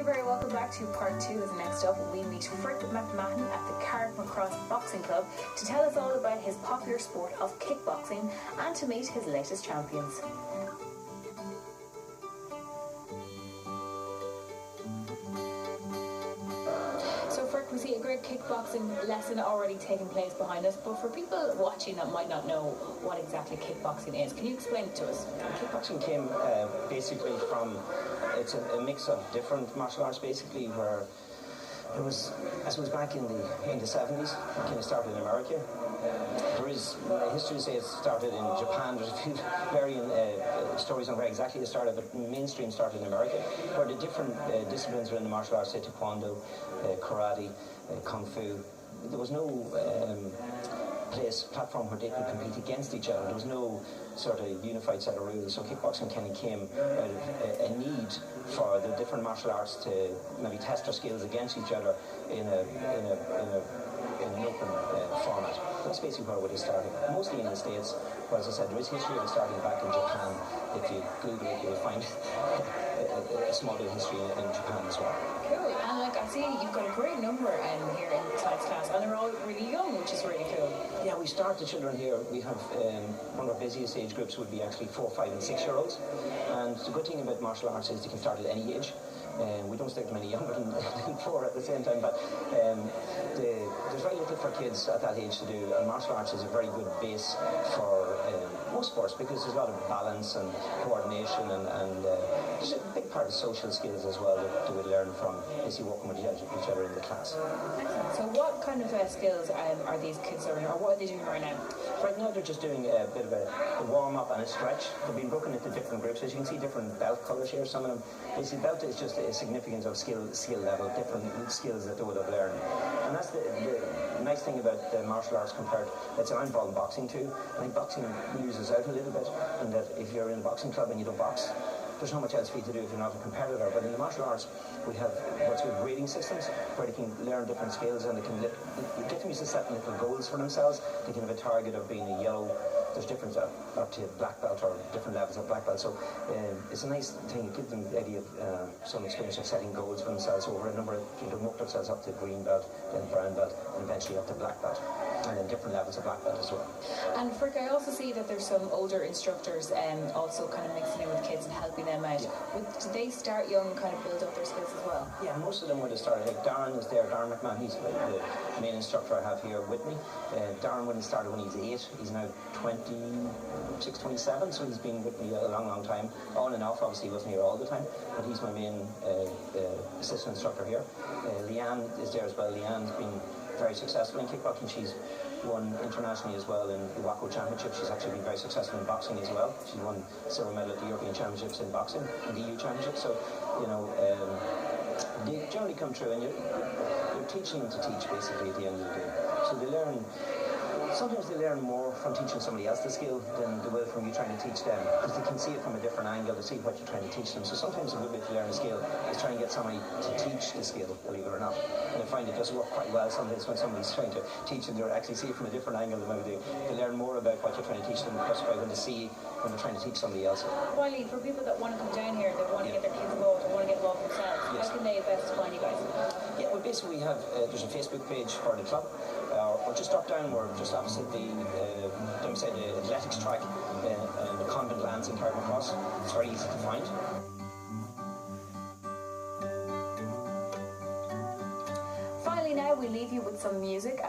very welcome back to part 2. As next up, we meet Carrickmacross at the Carrickmacross Boxing Club to tell us all about his popular sport of kickboxing and to meet his latest champions. So Frick, we see a great kickboxing lesson already taking place behind us, but for people watching that might not know what exactly kickboxing is, can you explain it to us? Kickboxing came basically from, it's a mix of different martial arts basically, where it was, I suppose back in the 70s, it kind of started in America. There is history to say it started in Japan. There's a few varying stories on where exactly it started, but mainstream started in America, where the different disciplines were in the martial arts, say taekwondo, karate, kung fu. There was no platform where they could compete against each other. There was no sort of unified set of rules. So kickboxing kind of came out of a need for the different martial arts to maybe test their skills against each other in an open format. That's basically where it would have started. Mostly in the States, but as I said, there is history of it starting back in Japan. If you Google it, you'll find a small bit of history in Japan as well. Cool. And like I see, you've got a great number here in tonight's class, and they're all really young, which is really cool. Yeah, we start the children here. We have one of our busiest age groups would be actually 4, 5 and 6 year olds. And the good thing about martial arts is they can start at any age. We don't stick them any younger than 4 at the same time, but there's very little for kids at that age to do, and martial arts is a very good base for most sports because there's a lot of balance and coordination, and there's a big part of social skills as well that they would learn from basically working with each other in the class. Excellent. So what kind of skills are these kids learning, or what are they doing right now? Right now they're just doing a bit of a warm-up and a stretch. They've been broken into different groups. As you can see, different belt colours here. Some of them, basically belt is just a significance of skill level, different skills that they would have learned. And that's the nice thing about the martial arts compared, let's say I'm involved in boxing too. I think boxing loses out a little bit, and that if you're in a boxing club and you don't box, there's not much else for you to do if you're not a competitor. But in the martial arts, we have what's called grading systems, where they can learn different skills and they can get them used to setting little goals for themselves. They can have a target of being a yellow. There's different up to black belt or different levels of black belt. So it's a nice thing. It gives them the idea of some experience of setting goals for themselves over a number of, you know, work themselves up to green belt, then brown belt, and eventually up to black belt. And then different levels of black belt as well. And Frick, I also see that there's some older instructors also kind of mixing in with kids and helping them out. Yeah. Do they start young and kind of build up their skills as well? Yeah, most of them would have started. Like Darren is there, Darren McMahon, he's the main instructor I have here with me. Darren wouldn't have started when he was 8. He's now 26, 27, so he's been with me a long, long time. On and off, obviously he wasn't here all the time, but he's my main assistant instructor here. Leanne is there as well. Leanne's been very successful in kickboxing. She's won internationally as well in the WACO Championship. She's actually been very successful in boxing as well. She won silver medal at the European Championships in boxing and the EU Championship. So, you know, they generally come through, and you're teaching them to teach basically at the end of the day. So they learn. Sometimes they learn more from teaching somebody else the skill than they will from you trying to teach them, because they can see it from a different angle to see what you're trying to teach them. So sometimes a good way to learn a skill is trying to get somebody to teach the skill, believe it or not. And I find it does work quite well sometimes when somebody's trying to teach them, they actually see it from a different angle than maybe they learn more about what you're trying to teach them just by when they see when they're trying to teach somebody else. Finally, for people that want to come down here, that want to get their kids involved and want to get involved themselves, how can they best find you guys? Yeah, well, basically we have, there's a Facebook page for the club. Or just drop down, we're just opposite the athletics track in the Convent Lands in Carrickmacross. It's very easy to find. Finally now, we leave you with some music.